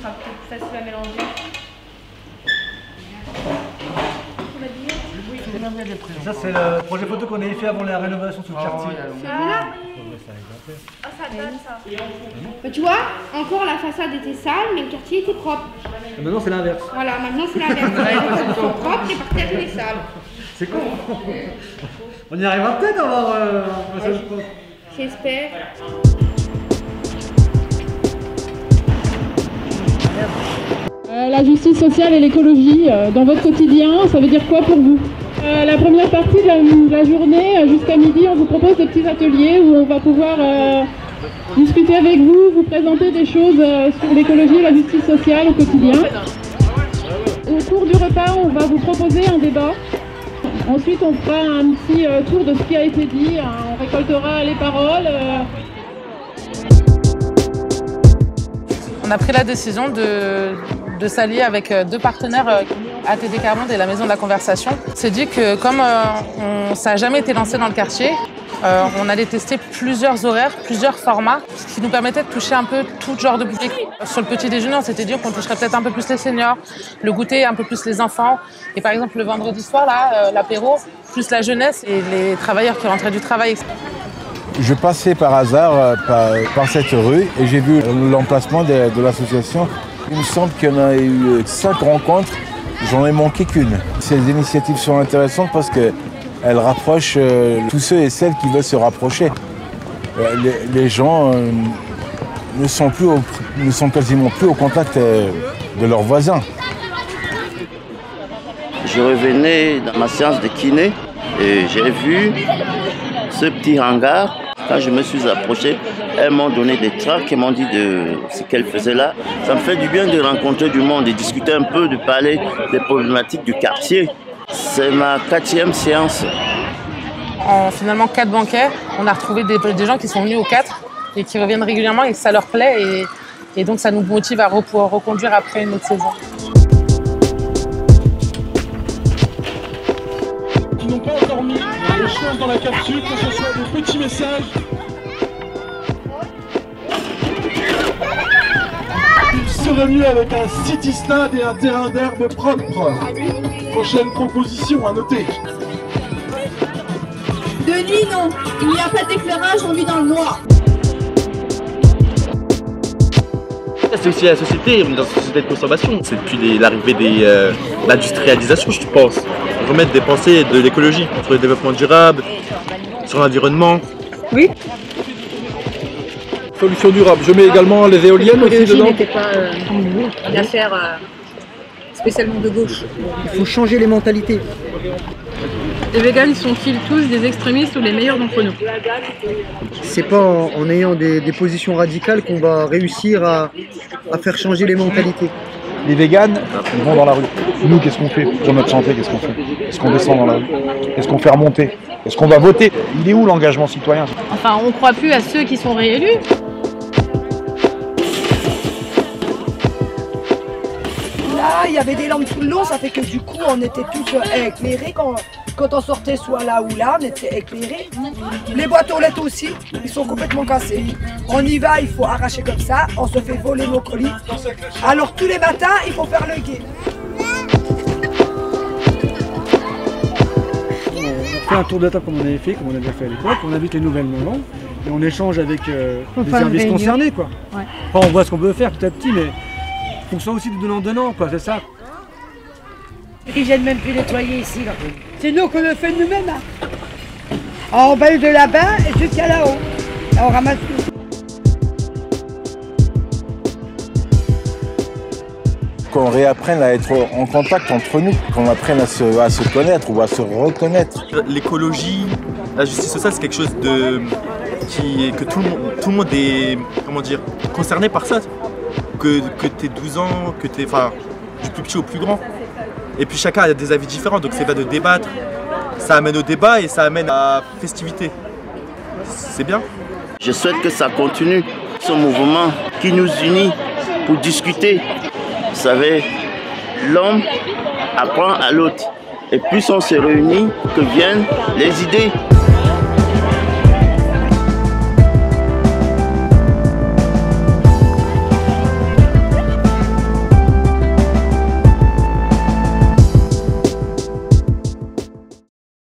Sera peut-être facile à mélanger. Ça c'est le projet photo qu'on avait fait avant la rénovation sous le quartier. Ça donne ça. Mais tu vois, encore la façade était sale, mais le quartier était propre. Et maintenant c'est l'inverse. Voilà, maintenant c'est l'inverse. Ils sont propres et par terre il est sale. C'est con. On y arrivera peut-être à avoir un passage propre. J'espère. La justice sociale et l'écologie dans votre quotidien, ça veut dire quoi pour vous? La première partie de la journée, jusqu'à midi, on vous propose des petits ateliers où on va pouvoir discuter avec vous, vous présenter des choses sur l'écologie et la justice sociale au quotidien. Au cours du repas, on va vous proposer un débat. Ensuite, on fera un petit tour de ce qui a été dit, on récoltera les paroles. On a pris la décision de s'allier avec deux partenaires, ATD Carmonde et la Maison de la Conversation. On s'est dit que comme ça n'a jamais été lancé dans le quartier, on allait tester plusieurs horaires, plusieurs formats, ce qui nous permettait de toucher un peu tout genre de public. Sur le petit déjeuner, on s'était dit qu'on toucherait peut-être un peu plus les seniors, le goûter un peu plus les enfants. Et par exemple, le vendredi soir, là, l'apéro, plus la jeunesse et les travailleurs qui rentraient du travail. Je passais par hasard par cette rue et j'ai vu l'emplacement de l'association. Il me semble qu'il y en a eu 5 rencontres, j'en ai manqué qu'une. Ces initiatives sont intéressantes parce qu'elles rapprochent tous ceux et celles qui veulent se rapprocher. Les gens ne sont quasiment plus au contact de leurs voisins. Je revenais dans ma séance de kiné et j'ai vu ce petit hangar. Quand je me suis approché, elles m'ont donné des tracts et m'ont dit de ce qu'elles faisaient là. Ça me fait du bien de rencontrer du monde, de discuter un peu, de parler des problématiques du quartier. C'est ma 4e séance. En finalement 4 banquets, on a retrouvé des gens qui sont venus aux 4 et qui reviennent régulièrement et ça leur plaît et donc ça nous motive à pouvoir reconduire après une autre saison. Qui n'ont pas encore mis les choses dans la capsule, que ce soit des petits messages. Il serait mieux avec un city-stade et un terrain d'herbe propre. Prochaine proposition à noter. De nuit, non. Il n'y a pas d'éclairage, on vit dans le noir. C'est aussi la société, on est dans une société de consommation. C'est depuis l'arrivée de l'industrialisation, je pense. Remettre des pensées de l'écologie, sur le développement durable, sur l'environnement. Oui. Solution durable. Je mets également les éoliennes aussi dedans. N'était pas une affaire spécialement de gauche. Il faut changer les mentalités. Les véganes sont-ils tous des extrémistes ou les meilleurs d'entre nous? C'est pas en ayant des positions radicales qu'on va réussir à faire changer les mentalités. Les véganes, ils vont dans la rue. Nous, qu'est-ce qu'on fait? Pour notre santé, qu'est-ce qu'on fait? Est-ce qu'on descend dans la rue? Est-ce qu'on fait remonter? Est-ce qu'on va voter? Il est où l'engagement citoyen? Enfin, on ne croit plus à ceux qui sont réélus. Là, il y avait des lampes tout le long, ça fait que du coup, on était tous éclairés. Quand on sortait soit là ou là, on était éclairés. Les boîtes aux lettres aussi, ils sont complètement cassés. On y va, il faut arracher comme ça, on se fait voler nos colis. Alors tous les matins, il faut faire le guet. On fait un tour de table comme on avait fait, comme on a déjà fait à l'époque, on invite les nouvelles mamans et on échange avec les services concernés, quoi. Ouais. Enfin, on voit ce qu'on peut faire petit à petit, mais il faut que ce soit aussi de donnant-donnant, quoi, c'est ça. Ils viennent même plus nettoyer ici, là. C'est nous qu'on le fait nous-mêmes, hein. En bas de là-bas et jusqu'à là-haut. On ramasse tout. Qu'on réapprenne à être en contact entre nous, qu'on apprenne à se connaître ou à se reconnaître. L'écologie, la justice sociale, c'est quelque chose que tout le monde est, comment dire, concerné par ça. Que tu aies 12 ans, que tu es du plus petit au plus grand. Et puis chacun a des avis différents, donc c'est bien de débattre. Ça amène au débat et ça amène à la festivité. C'est bien. Je souhaite que ça continue, ce mouvement qui nous unit pour discuter. Vous savez, l'homme apprend à l'autre. Et plus on se réunit, que viennent les idées.